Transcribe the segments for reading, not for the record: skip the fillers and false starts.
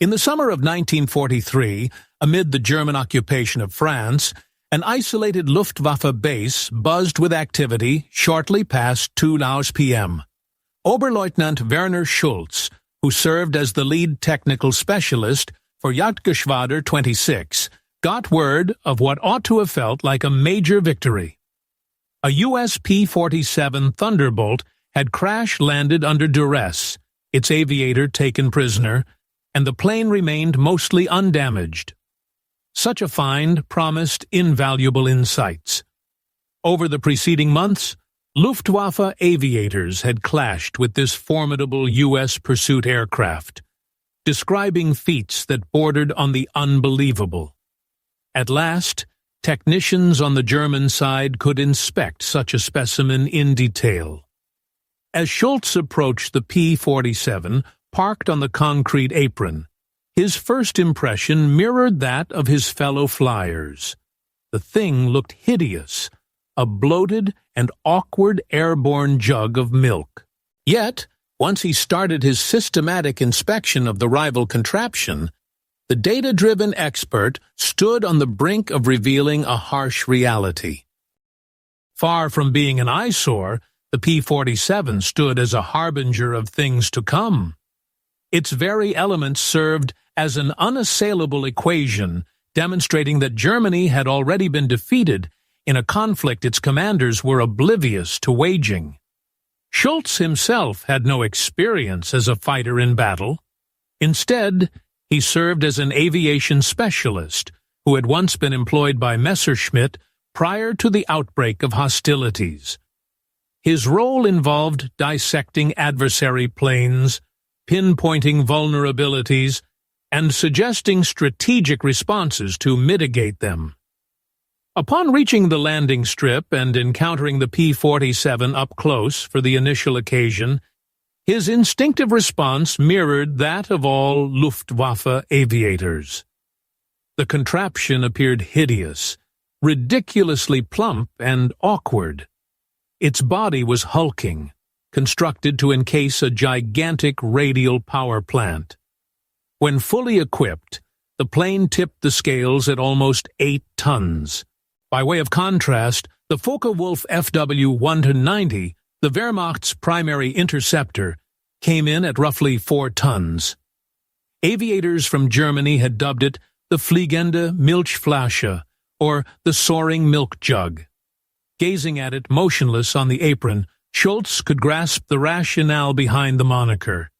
In the summer of 1943, amid the German occupation of France, an isolated Luftwaffe base buzzed with activity shortly past 2:00 p.m. Oberleutnant Werner Schulz, who served as the lead technical specialist for Jagdgeschwader 26, got word of what ought to have felt like a major victory. A U.S. P-47 Thunderbolt had crash-landed under duress, its aviator taken prisoner, and the plane remained mostly undamaged. Such a find promised invaluable insights. Over the preceding months, Luftwaffe aviators had clashed with this formidable U.S. pursuit aircraft, describing feats that bordered on the unbelievable. At last, technicians on the German side could inspect such a specimen in detail. As Schulz approached the P-47, parked on the concrete apron, his first impression mirrored that of his fellow flyers. The thing looked hideous, a bloated and awkward airborne jug of milk. Yet, once he started his systematic inspection of the rival contraption, the data-driven expert stood on the brink of revealing a harsh reality. Far from being an eyesore, the P-47 stood as a harbinger of things to come. Its very elements served as an unassailable equation, demonstrating that Germany had already been defeated in a conflict its commanders were oblivious to waging. Schulz himself had no experience as a fighter in battle. Instead, he served as an aviation specialist who had once been employed by Messerschmitt prior to the outbreak of hostilities. His role involved dissecting adversary planes, pinpointing vulnerabilities, and suggesting strategic responses to mitigate them. Upon reaching the landing strip and encountering the P-47 up close for the initial occasion, his instinctive response mirrored that of all Luftwaffe aviators. The contraption appeared hideous, ridiculously plump and awkward. Its body was hulking, constructed to encase a gigantic radial power plant. When fully equipped, the plane tipped the scales at almost 8 tons. By way of contrast, the Focke-Wulf FW-190, the Wehrmacht's primary interceptor, came in at roughly 4 tons. Aviators from Germany had dubbed it the Fliegende Milchflasche, or the soaring milk jug. Gazing at it motionless on the apron, Schulz could grasp the rationale behind the moniker.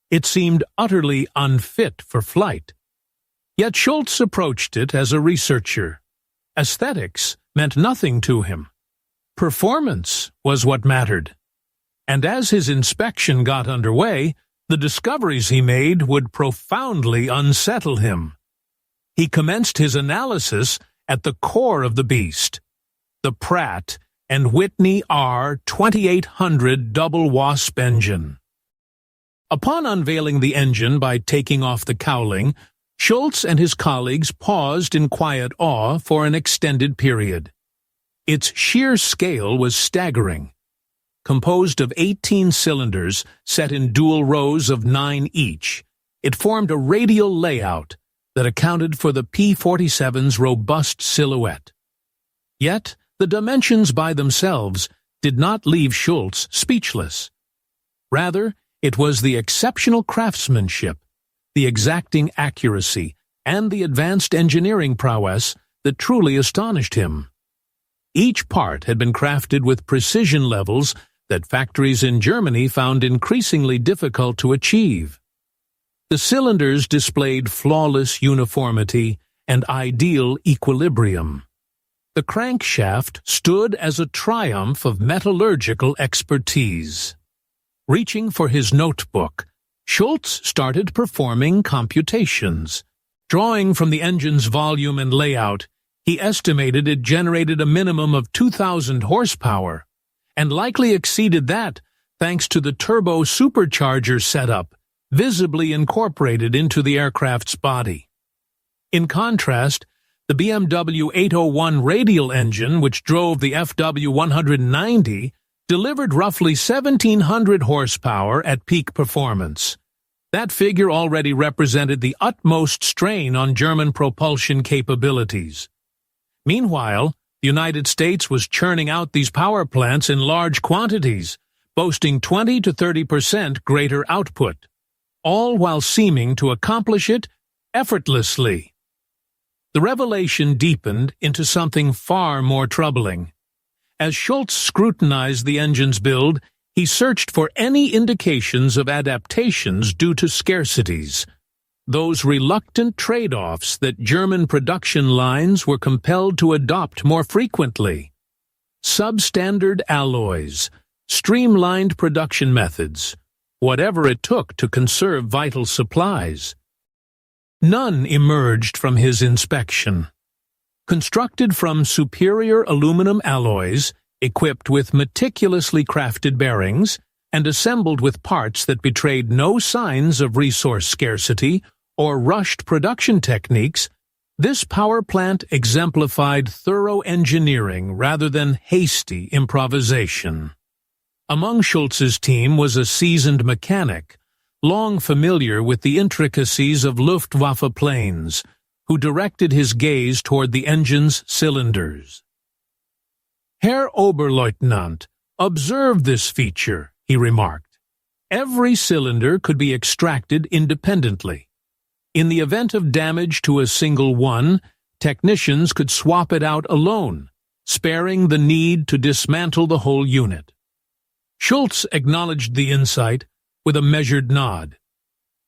It seemed utterly unfit for flight. Yet Schulz approached it as a researcher. Aesthetics meant nothing to him. Performance was what mattered. And as his inspection got underway, the discoveries he made would profoundly unsettle him. He commenced his analysis at the core of the beast, the Pratt Whitney R-2800 double wasp engine. Upon unveiling the engine by taking off the cowling, Schulz and his colleagues paused in quiet awe for an extended period. Its sheer scale was staggering. Composed of 18 cylinders set in dual rows of 9 each, it formed a radial layout that accounted for the P-47's robust silhouette. Yet, the dimensions by themselves did not leave Schulz speechless. Rather, it was the exceptional craftsmanship, the exacting accuracy, and the advanced engineering prowess that truly astonished him. Each part had been crafted with precision levels that factories in Germany found increasingly difficult to achieve. The cylinders displayed flawless uniformity and ideal equilibrium. The crankshaft stood as a triumph of metallurgical expertise. Reaching for his notebook, Schulz started performing computations. Drawing from the engine's volume and layout, he estimated it generated a minimum of 2,000 horsepower, and likely exceeded that thanks to the turbo-supercharger setup visibly incorporated into the aircraft's body. In contrast, the BMW 801 radial engine, which drove the FW-190, delivered roughly 1,700 horsepower at peak performance. That figure already represented the utmost strain on German propulsion capabilities. Meanwhile, the United States was churning out these power plants in large quantities, boasting 20 to 30% greater output, all while seeming to accomplish it effortlessly. The revelation deepened into something far more troubling. As Schultz scrutinized the engine's build, he searched for any indications of adaptations due to scarcities, those reluctant trade-offs that German production lines were compelled to adopt more frequently. Substandard alloys, streamlined production methods, whatever it took to conserve vital supplies. None emerged from his inspection. Constructed from superior aluminum alloys, equipped with meticulously crafted bearings, and assembled with parts that betrayed no signs of resource scarcity or rushed production techniques, this power plant exemplified thorough engineering rather than hasty improvisation. Among Schultz's team was a seasoned mechanic, long familiar with the intricacies of Luftwaffe planes, who directed his gaze toward the engine's cylinders. "Herr Oberleutnant, observe this feature," he remarked. "Every cylinder could be extracted independently. In the event of damage to a single one, technicians could swap it out alone, sparing the need to dismantle the whole unit." Schultz acknowledged the insight with a measured nod.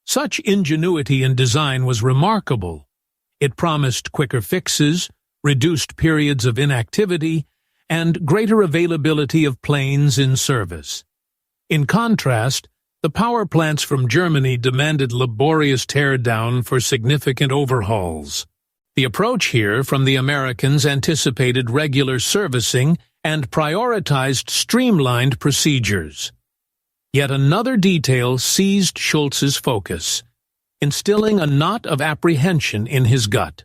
Such ingenuity in design was remarkable. It promised quicker fixes, reduced periods of inactivity, and greater availability of planes in service. In contrast, the power plants from Germany demanded laborious teardown for significant overhauls. The approach here from the Americans anticipated regular servicing and prioritized streamlined procedures. Yet another detail seized Schultz's focus, instilling a knot of apprehension in his gut.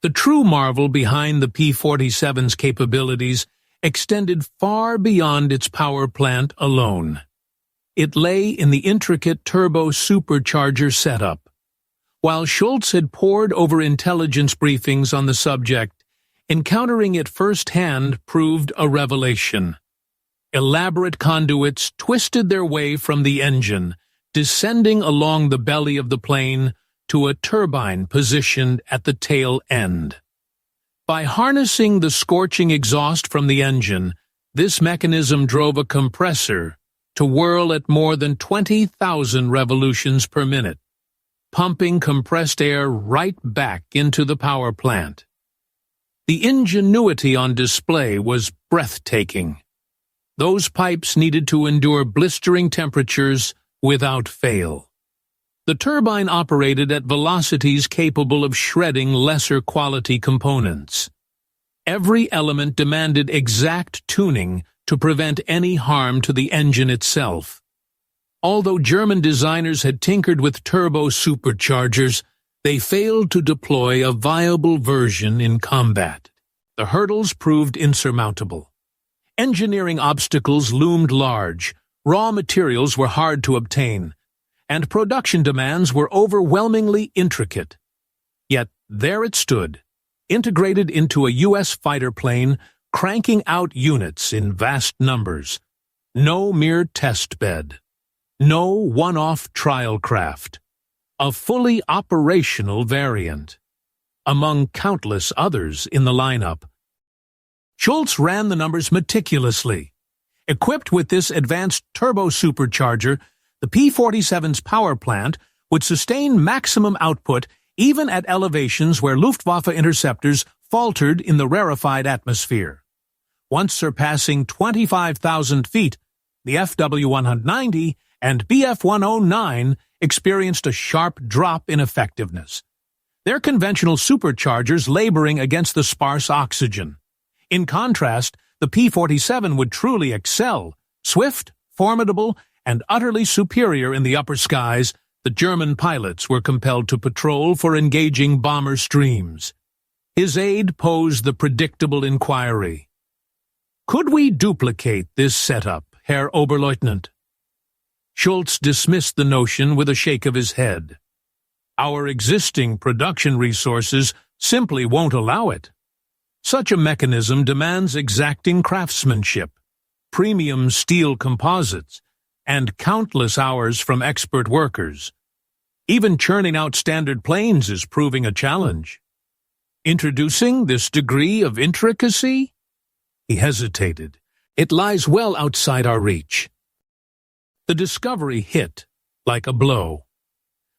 The true marvel behind the P-47's capabilities extended far beyond its power plant alone. It lay in the intricate turbo-supercharger setup. While Schultz had pored over intelligence briefings on the subject, encountering it firsthand proved a revelation. Elaborate conduits twisted their way from the engine, descending along the belly of the plane to a turbine positioned at the tail end. By harnessing the scorching exhaust from the engine, this mechanism drove a compressor to whirl at more than 20,000 revolutions per minute, pumping compressed air right back into the power plant. The ingenuity on display was breathtaking. Those pipes needed to endure blistering temperatures without fail. The turbine operated at velocities capable of shredding lesser quality components. Every element demanded exact tuning to prevent any harm to the engine itself. Although German designers had tinkered with turbo-superchargers, they failed to deploy a viable version in combat. The hurdles proved insurmountable. Engineering obstacles loomed large, raw materials were hard to obtain, and production demands were overwhelmingly intricate. Yet there it stood, integrated into a U.S. fighter plane, cranking out units in vast numbers. No mere test bed. No one-off trial craft. A fully operational variant, among countless others in the lineup. Schultz ran the numbers meticulously. Equipped with this advanced turbo-supercharger, the P-47's power plant would sustain maximum output even at elevations where Luftwaffe interceptors faltered in the rarefied atmosphere. Once surpassing 25,000 feet, the FW-190 and Bf-109 experienced a sharp drop in effectiveness, their conventional superchargers laboring against the sparse oxygen. In contrast, the P-47 would truly excel, swift, formidable, and utterly superior in the upper skies the German pilots were compelled to patrol for engaging bomber streams. His aide posed the predictable inquiry. Could we duplicate this setup, Herr Oberleutnant? Schultz dismissed the notion with a shake of his head. Our existing production resources simply won't allow it. Such a mechanism demands exacting craftsmanship, premium steel composites, and countless hours from expert workers. Even churning out standard planes is proving a challenge. Introducing this degree of intricacy? He hesitated. It lies well outside our reach. The discovery hit like a blow.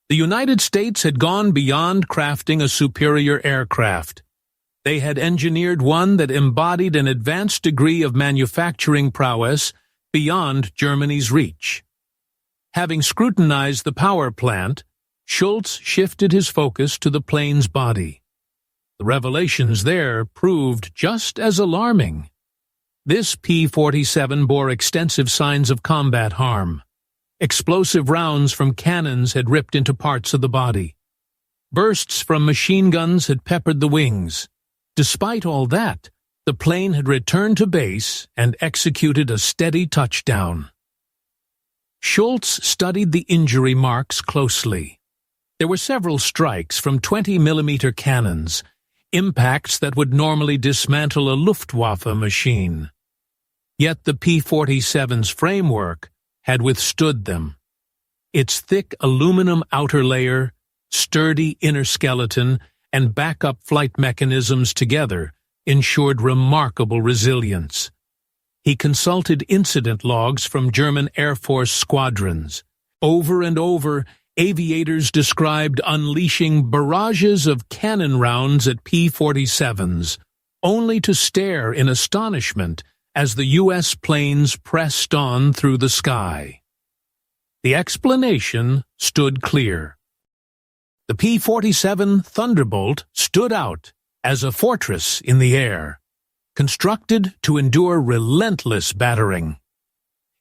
The United States had gone beyond crafting a superior aircraft. They had engineered one that embodied an advanced degree of manufacturing prowess beyond Germany's reach. Having scrutinized the power plant, Schultz shifted his focus to the plane's body. The revelations there proved just as alarming. This P-47 bore extensive signs of combat harm. Explosive rounds from cannons had ripped into parts of the body. Bursts from machine guns had peppered the wings. Despite all that, the plane had returned to base and executed a steady touchdown. Schultz studied the injury marks closely. There were several strikes from 20mm cannons, impacts that would normally dismantle a Luftwaffe machine. Yet the P-47's framework had withstood them. Its thick aluminum outer layer, sturdy inner skeleton, and backup flight mechanisms together ensured remarkable resilience. He consulted incident logs from German Air Force squadrons. Over and over, aviators described unleashing barrages of cannon rounds at P-47s, only to stare in astonishment as the U.S. planes pressed on through the sky. The explanation stood clear. The P-47 Thunderbolt stood out as a fortress in the air, constructed to endure relentless battering.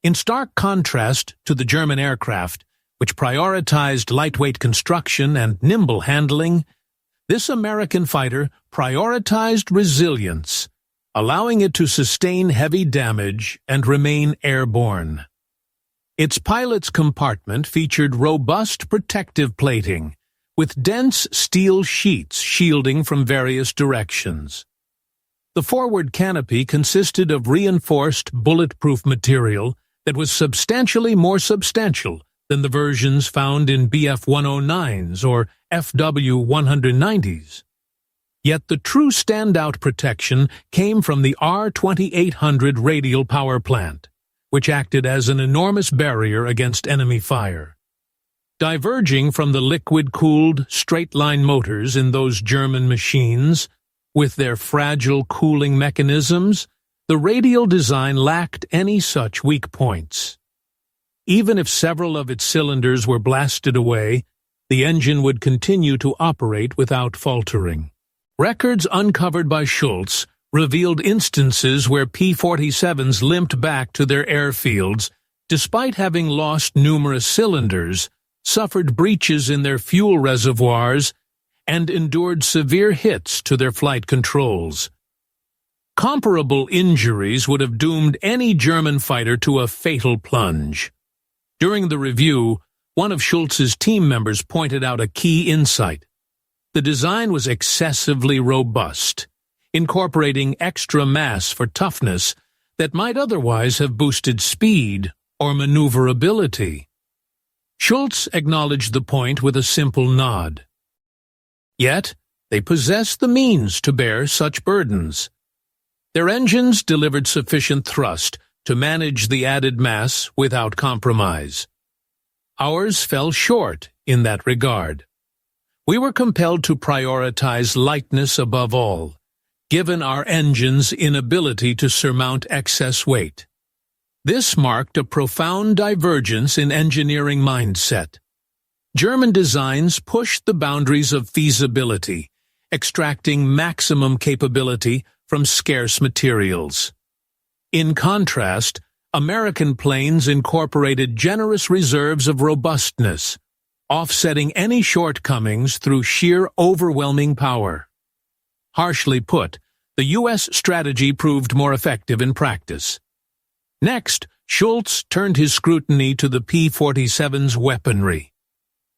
In stark contrast to the German aircraft, which prioritized lightweight construction and nimble handling, this American fighter prioritized resilience, allowing it to sustain heavy damage and remain airborne. Its pilot's compartment featured robust protective plating, with dense steel sheets shielding from various directions. The forward canopy consisted of reinforced bulletproof material that was substantially more substantial than the versions found in BF-109s or FW-190s. Yet the true standout protection came from the R-2800 radial power plant, which acted as an enormous barrier against enemy fire. Diverging from the liquid-cooled, straight-line motors in those German machines, with their fragile cooling mechanisms, the radial design lacked any such weak points. Even if several of its cylinders were blasted away, the engine would continue to operate without faltering. Records uncovered by Schultz revealed instances where P-47s limped back to their airfields despite having lost numerous cylinders, suffered breaches in their fuel reservoirs, and endured severe hits to their flight controls. Comparable injuries would have doomed any German fighter to a fatal plunge. During the review, one of Schultz's team members pointed out a key insight. The design was excessively robust, incorporating extra mass for toughness that might otherwise have boosted speed or maneuverability. Schultz acknowledged the point with a simple nod. Yet, they possessed the means to bear such burdens. Their engines delivered sufficient thrust to manage the added mass without compromise. Ours fell short in that regard. We were compelled to prioritize lightness above all, given our engine's inability to surmount excess weight. This marked a profound divergence in engineering mindset. German designs pushed the boundaries of feasibility, extracting maximum capability from scarce materials. In contrast, American planes incorporated generous reserves of robustness, offsetting any shortcomings through sheer overwhelming power. Harshly put, the U.S. strategy proved more effective in practice. Next, Schultz turned his scrutiny to the P-47's weaponry.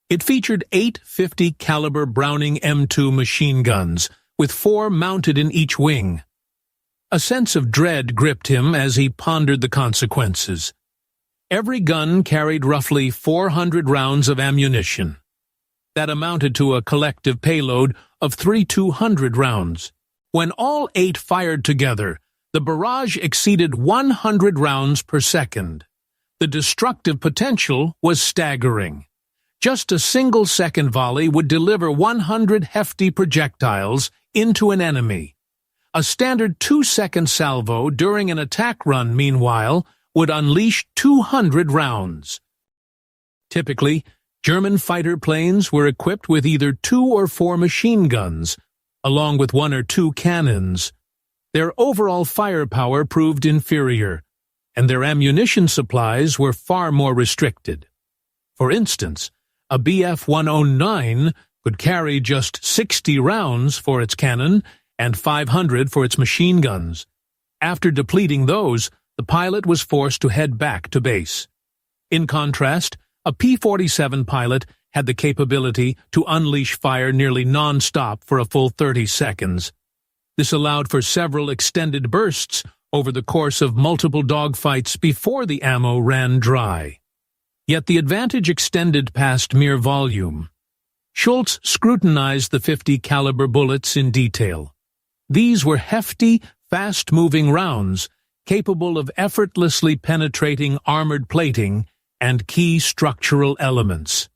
It featured 8 50 caliber Browning M2 machine guns, with 4 mounted in each wing. A sense of dread gripped him as he pondered the consequences. Every gun carried roughly 400 rounds of ammunition. That amounted to a collective payload of 3,200 rounds. When all 8 fired together, the barrage exceeded 100 rounds per second. The destructive potential was staggering. Just a single-second volley would deliver 100 hefty projectiles into an enemy. A standard 2-second salvo during an attack run, meanwhile, would unleash 200 rounds. Typically, German fighter planes were equipped with either 2 or 4 machine guns, along with 1 or 2 cannons. Their overall firepower proved inferior, and their ammunition supplies were far more restricted. For instance, a Bf-109 could carry just 60 rounds for its cannon and 500 for its machine guns. After depleting those, the pilot was forced to head back to base. In contrast, a P-47 pilot had the capability to unleash fire nearly non-stop for a full 30 seconds. This allowed for several extended bursts over the course of multiple dogfights before the ammo ran dry. Yet the advantage extended past mere volume. Schultz scrutinized the 50 caliber bullets in detail. These were hefty, fast-moving rounds, capable of effortlessly penetrating armored plating and key structural elements.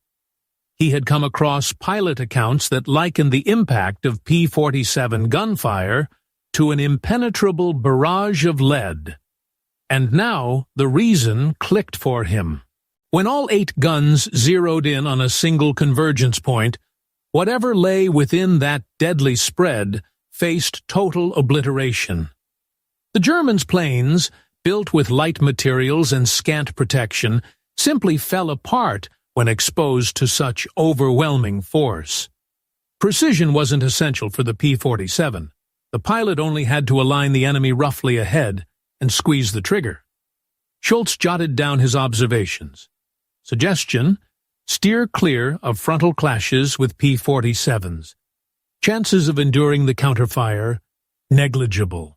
He had come across pilot accounts that likened the impact of P-47 gunfire to an impenetrable barrage of lead. And now the reason clicked for him. When all 8 guns zeroed in on a single convergence point, whatever lay within that deadly spread faced total obliteration. The Germans' planes, built with light materials and scant protection, simply fell apart when exposed to such overwhelming force. Precision wasn't essential for the P-47. The pilot only had to align the enemy roughly ahead and squeeze the trigger. Schultz jotted down his observations. Suggestion: steer clear of frontal clashes with P-47s. Chances of enduring the counterfire: negligible.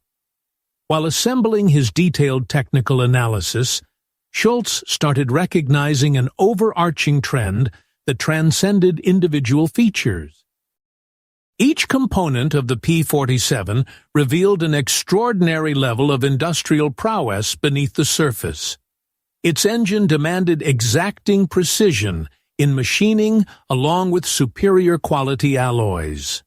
While assembling his detailed technical analysis, Schultz started recognizing an overarching trend that transcended individual features. Each component of the P-47 revealed an extraordinary level of industrial prowess beneath the surface. Its engine demanded exacting precision in machining along with superior quality alloys.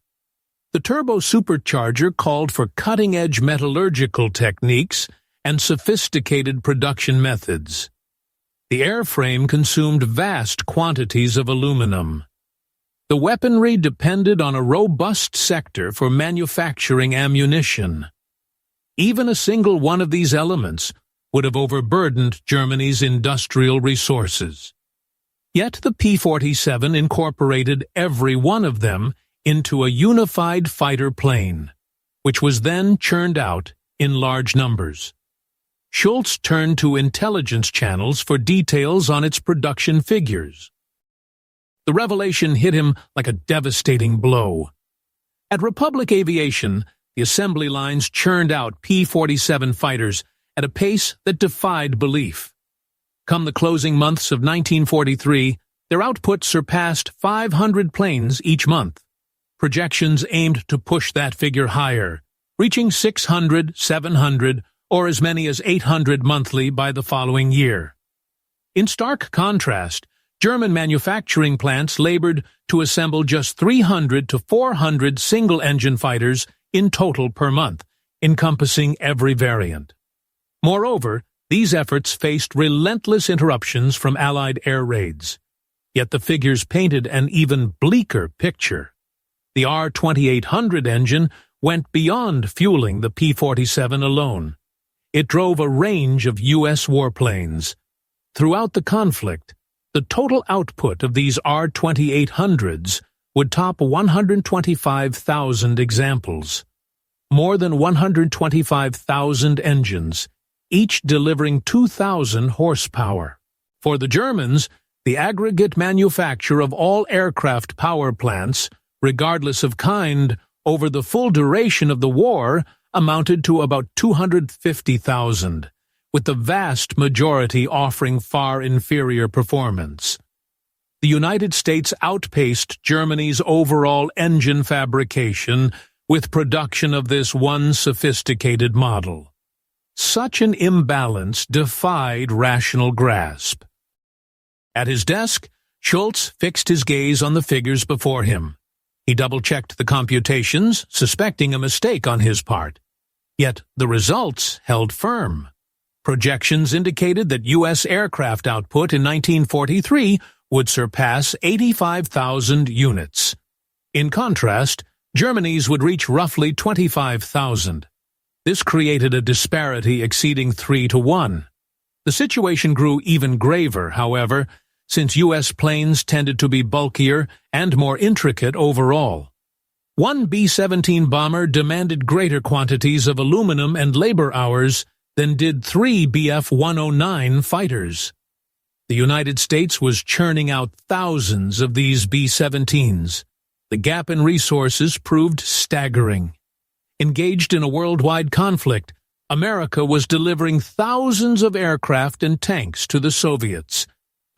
The turbo-supercharger called for cutting-edge metallurgical techniques and sophisticated production methods. The airframe consumed vast quantities of aluminum. The weaponry depended on a robust sector for manufacturing ammunition. Even a single one of these elements would have overburdened Germany's industrial resources. Yet the P-47 incorporated every one of them into a unified fighter plane, which was then churned out in large numbers. Schultz turned to intelligence channels for details on its production figures. The revelation hit him like a devastating blow. At Republic Aviation, the assembly lines churned out P-47 fighters at a pace that defied belief. Come the closing months of 1943, their output surpassed 500 planes each month. Projections aimed to push that figure higher, reaching 600, 700, or as many as 800 monthly by the following year. In stark contrast, German manufacturing plants labored to assemble just 300 to 400 single-engine fighters in total per month, encompassing every variant. Moreover, these efforts faced relentless interruptions from Allied air raids. Yet the figures painted an even bleaker picture. The R-2800 engine went beyond fueling the P-47 alone. It drove a range of U.S. warplanes. Throughout the conflict, the total output of these R-2800s would top 125,000 examples. More than 125,000 engines, each delivering 2,000 horsepower. For the Germans, the aggregate manufacture of all aircraft power plants, regardless of kind, over the full duration of the war amounted to about 250,000, with the vast majority offering far inferior performance. The United States outpaced Germany's overall engine fabrication with production of this one sophisticated model. Such an imbalance defied rational grasp. At his desk, Schultz fixed his gaze on the figures before him. He double-checked the computations, suspecting a mistake on his part. Yet the results held firm. Projections indicated that U.S. aircraft output in 1943 would surpass 85,000 units. In contrast, Germany's would reach roughly 25,000. This created a disparity exceeding 3-to-1. The situation grew even graver, however, since U.S. planes tended to be bulkier and more intricate overall. One B-17 bomber demanded greater quantities of aluminum and labor hours than did 3 Bf-109 fighters. The United States was churning out thousands of these B-17s. The gap in resources proved staggering. Engaged in a worldwide conflict, America was delivering thousands of aircraft and tanks to the Soviets,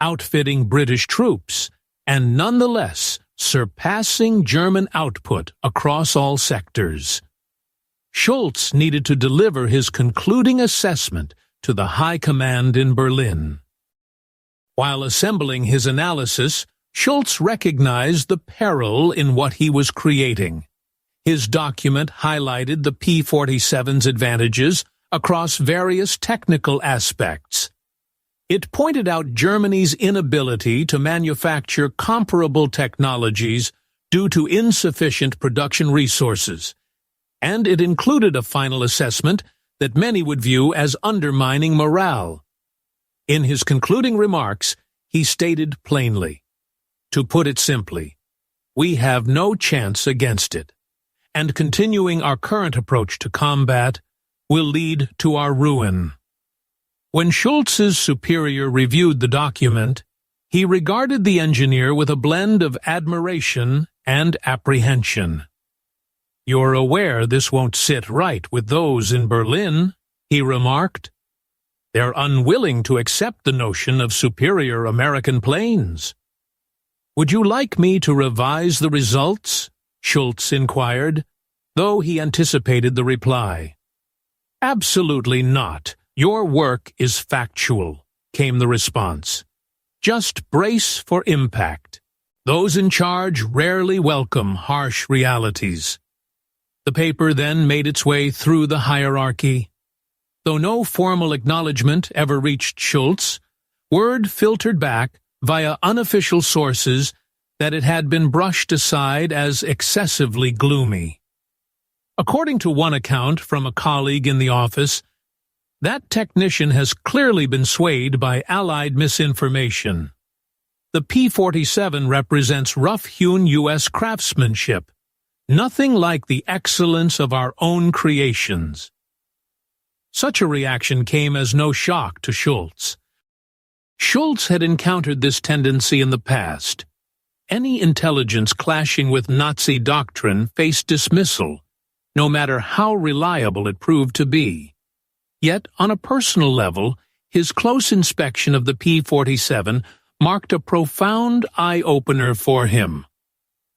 outfitting British troops, and nonetheless surpassing German output across all sectors. Schultz needed to deliver his concluding assessment to the High Command in Berlin. While assembling his analysis, Schultz recognized the peril in what he was creating. His document highlighted the P-47's advantages across various technical aspects. It pointed out Germany's inability to manufacture comparable technologies due to insufficient production resources, and it included a final assessment that many would view as undermining morale. In his concluding remarks, he stated plainly, "To put it simply, we have no chance against it, and continuing our current approach to combat will lead to our ruin." When Schultz's superior reviewed the document, he regarded the engineer with a blend of admiration and apprehension. "You're aware this won't sit right with those in Berlin," he remarked. "They're unwilling to accept the notion of superior American planes." "Would you like me to revise the results?" Schultz inquired, though he anticipated the reply. "Absolutely not. Your work is factual," came the response. "Just brace for impact. Those in charge rarely welcome harsh realities." The paper then made its way through the hierarchy. Though no formal acknowledgement ever reached Schultz, word filtered back via unofficial sources that it had been brushed aside as excessively gloomy. According to one account from a colleague in the office, that technician has clearly been swayed by Allied misinformation. The P-47 represents rough-hewn U.S. craftsmanship, nothing like the excellence of our own creations. Such a reaction came as no shock to Schultz. Schultz had encountered this tendency in the past. Any intelligence clashing with Nazi doctrine faced dismissal, no matter how reliable it proved to be. Yet, on a personal level, his close inspection of the P-47 marked a profound eye-opener for him,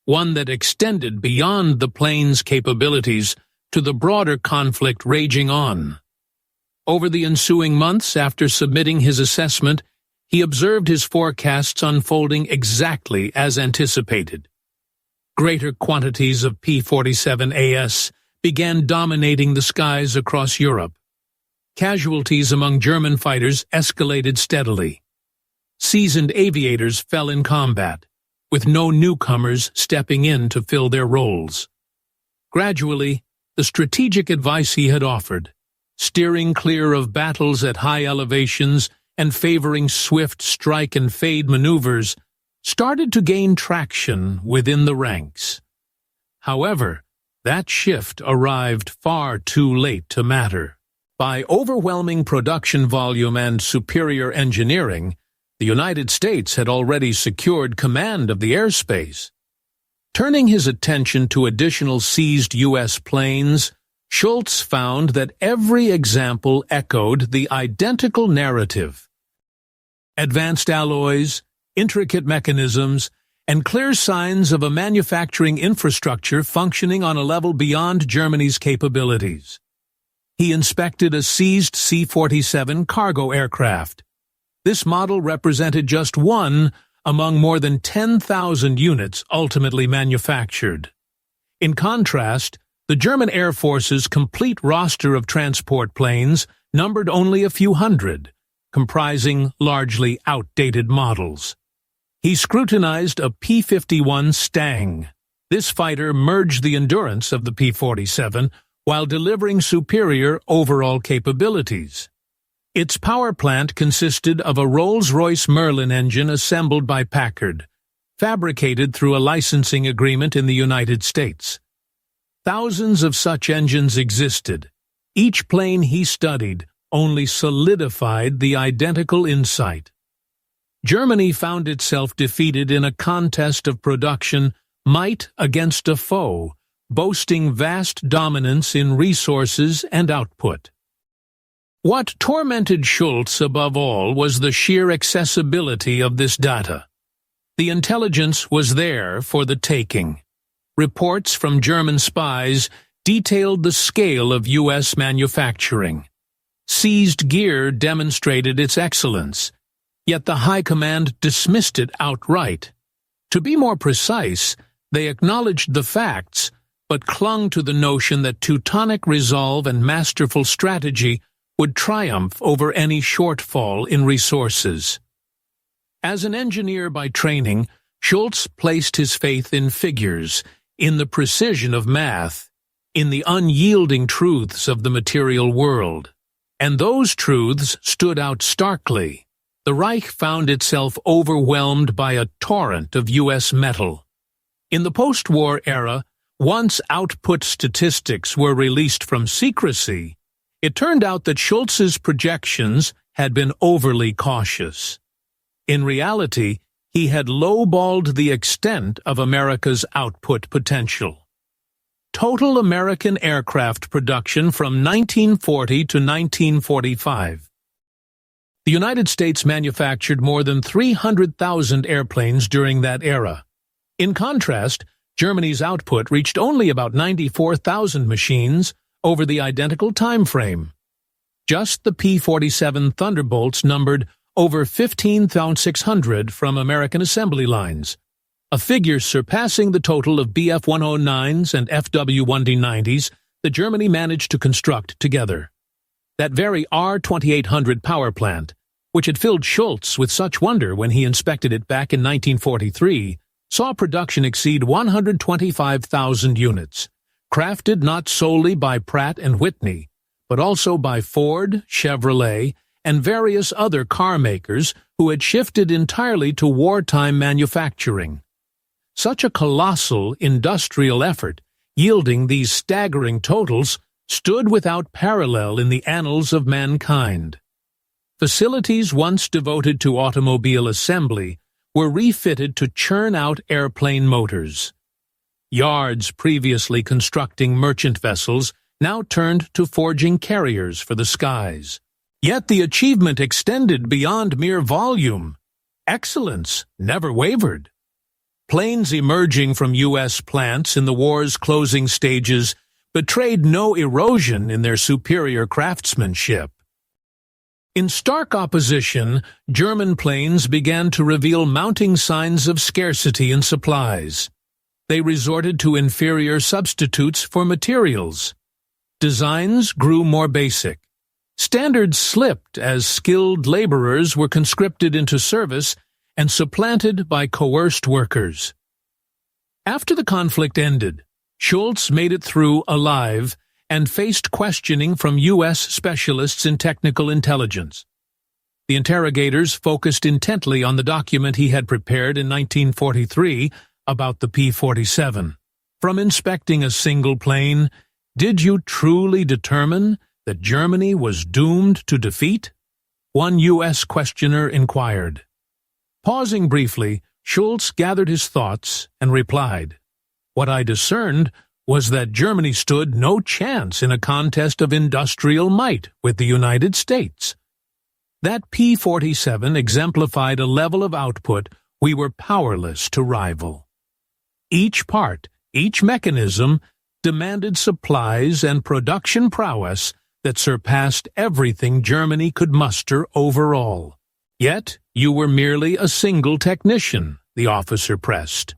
one that extended beyond the plane's capabilities to the broader conflict raging on. Over the ensuing months after submitting his assessment, he observed his forecasts unfolding exactly as anticipated. Greater quantities of P-47AS began dominating the skies across Europe. Casualties among German fighters escalated steadily. Seasoned aviators fell in combat, with no newcomers stepping in to fill their roles. Gradually, the strategic advice he had offered, steering clear of battles at high elevations and favoring swift strike-and-fade maneuvers, started to gain traction within the ranks. However, that shift arrived far too late to matter. By overwhelming production volume and superior engineering, the United States had already secured command of the airspace. Turning his attention to additional seized U.S. planes, Schultz found that every example echoed the identical narrative. Advanced alloys, intricate mechanisms, and clear signs of a manufacturing infrastructure functioning on a level beyond Germany's capabilities. He inspected a seized C-47 cargo aircraft. This model represented just one among more than 10,000 units ultimately manufactured. In contrast, the German Air Force's complete roster of transport planes numbered only a few hundred, comprising largely outdated models. He scrutinized a P-51 Stang. This fighter merged the endurance of the P-47 while delivering superior overall capabilities. Its power plant consisted of a Rolls-Royce Merlin engine assembled by Packard, fabricated through a licensing agreement in the United States. Thousands of such engines existed. Each plane he studied only solidified the identical insight. Germany found itself defeated in a contest of production, might against a foe, boasting vast dominance in resources and output. What tormented Schultz above all was the sheer accessibility of this data. The intelligence was there for the taking. Reports from German spies detailed the scale of U.S. manufacturing. Seized gear demonstrated its excellence, yet the High Command dismissed it outright. To be more precise, they acknowledged the facts, but clung to the notion that Teutonic resolve and masterful strategy would triumph over any shortfall in resources. As an engineer by training, Schultz placed his faith in figures, in the precision of math, in the unyielding truths of the material world. And those truths stood out starkly. The Reich found itself overwhelmed by a torrent of U.S. metal. In the post-war era, once output statistics were released from secrecy, it turned out that Schultz's projections had been overly cautious. In reality, he had lowballed the extent of America's output potential. Total American aircraft production from 1940 to 1945. The United States manufactured more than 300,000 airplanes during that era. In contrast, Germany's output reached only about 94,000 machines over the identical time frame. Just the P-47 Thunderbolts numbered over 15,600 from American assembly lines, a figure surpassing the total of Bf-109s and FW-1D-90s that Germany managed to construct together. That very R-2800 power plant, which had filled Schultz with such wonder when he inspected it back in 1943, saw production exceed 125,000 units, crafted not solely by Pratt and Whitney, but also by Ford, Chevrolet, and various other car makers who had shifted entirely to wartime manufacturing. Such a colossal industrial effort, yielding these staggering totals, stood without parallel in the annals of mankind. Facilities once devoted to automobile assembly were refitted to churn out airplane motors. Yards previously constructing merchant vessels now turned to forging carriers for the skies. Yet the achievement extended beyond mere volume. Excellence never wavered. Planes emerging from U.S. plants in the war's closing stages betrayed no erosion in their superior craftsmanship. In stark opposition, German planes began to reveal mounting signs of scarcity in supplies. They resorted to inferior substitutes for materials. Designs grew more basic. Standards slipped as skilled laborers were conscripted into service and supplanted by coerced workers. After the conflict ended, Schultz made it through alive and faced questioning from U.S. specialists in technical intelligence. The interrogators focused intently on the document he had prepared in 1943 about the P-47. From inspecting a single plane, did you truly determine that Germany was doomed to defeat? One U.S. questioner inquired. Pausing briefly, Schultz gathered his thoughts and replied, "What I discerned was that Germany stood no chance in a contest of industrial might with the United States. That P-47 exemplified a level of output we were powerless to rival. Each part, each mechanism, demanded supplies and production prowess that surpassed everything Germany could muster overall. Yet you were merely a single technician," the officer pressed.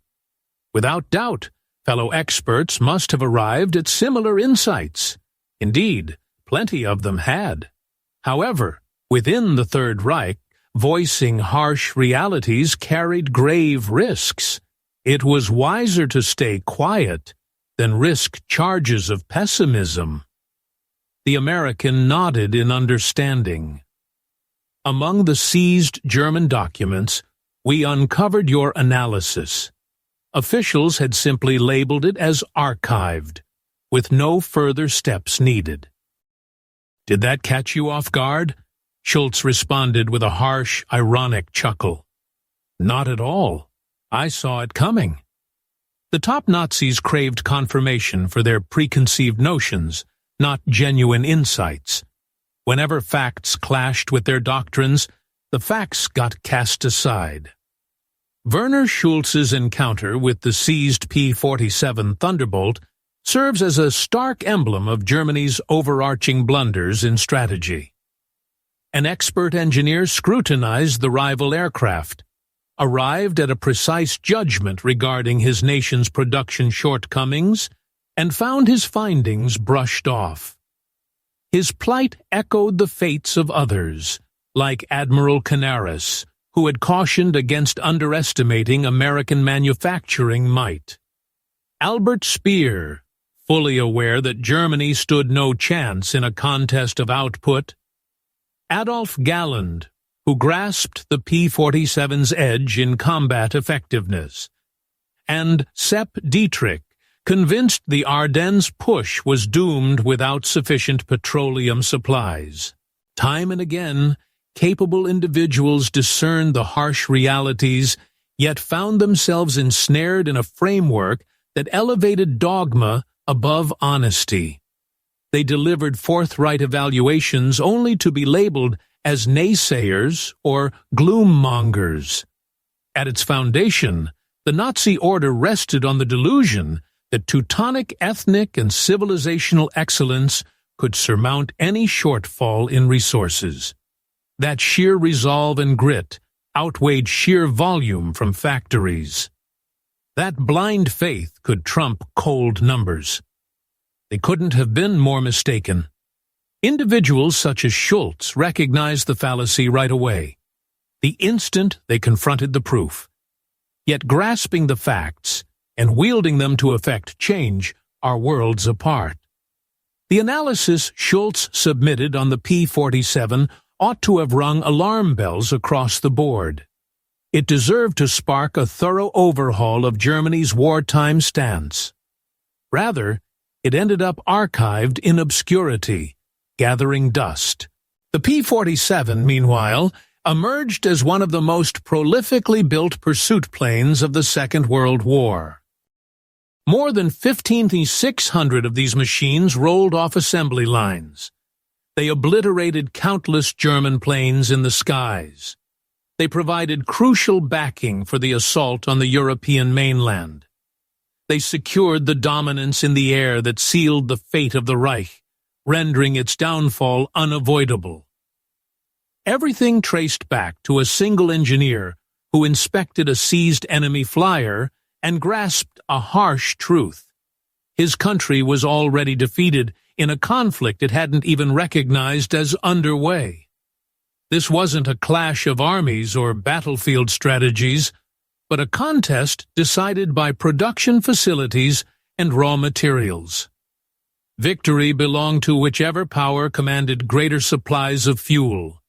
Without doubt, fellow experts must have arrived at similar insights. Indeed, plenty of them had. However, within the Third Reich, voicing harsh realities carried grave risks. It was wiser to stay quiet than risk charges of pessimism. The American nodded in understanding. "Among the seized German documents, we uncovered your analysis. Officials had simply labeled it as archived, with no further steps needed." "Did that catch you off guard?" Schultz responded with a harsh, ironic chuckle. "Not at all. I saw it coming." The top Nazis craved confirmation for their preconceived notions, not genuine insights. Whenever facts clashed with their doctrines, the facts got cast aside. Werner Schultz's encounter with the seized P-47 Thunderbolt serves as a stark emblem of Germany's overarching blunders in strategy. An expert engineer scrutinized the rival aircraft, arrived at a precise judgment regarding his nation's production shortcomings, and found his findings brushed off. His plight echoed the fates of others, like Admiral Canaris, who had cautioned against underestimating American manufacturing might. Albert Speer, fully aware that Germany stood no chance in a contest of output. Adolf Galland, who grasped the P-47's edge in combat effectiveness. And Sepp Dietrich, convinced the Ardennes push was doomed without sufficient petroleum supplies. Time and again, capable individuals discerned the harsh realities, yet found themselves ensnared in a framework that elevated dogma above honesty. They delivered forthright evaluations only to be labeled as naysayers or gloommongers. At its foundation, the Nazi order rested on the delusion that Teutonic ethnic and civilizational excellence could surmount any shortfall in resources. That sheer resolve and grit outweighed sheer volume from factories. That blind faith could trump cold numbers. They couldn't have been more mistaken. Individuals such as Schultz recognized the fallacy right away, the instant they confronted the proof. Yet grasping the facts and wielding them to effect change are worlds apart. The analysis Schultz submitted on the P-47 ought to have rung alarm bells across the board. It deserved to spark a thorough overhaul of Germany's wartime stance. Rather, it ended up archived in obscurity, gathering dust. The P-47, meanwhile, emerged as one of the most prolifically built pursuit planes of the Second World War. More than 15,600 of these machines rolled off assembly lines. They obliterated countless German planes in the skies. They provided crucial backing for the assault on the European mainland. They secured the dominance in the air that sealed the fate of the Reich, rendering its downfall unavoidable. Everything traced back to a single engineer who inspected a seized enemy flyer and grasped a harsh truth. His country was already defeated in a conflict it hadn't even recognized as underway. This wasn't a clash of armies or battlefield strategies, but a contest decided by production facilities and raw materials. Victory belonged to whichever power commanded greater supplies of fuel,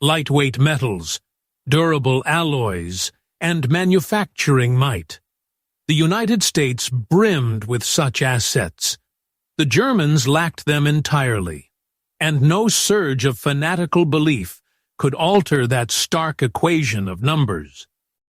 lightweight metals, durable alloys, and manufacturing might. The United States brimmed with such assets. The Germans lacked them entirely. and no surge of fanatical belief could alter that stark equation of numbers.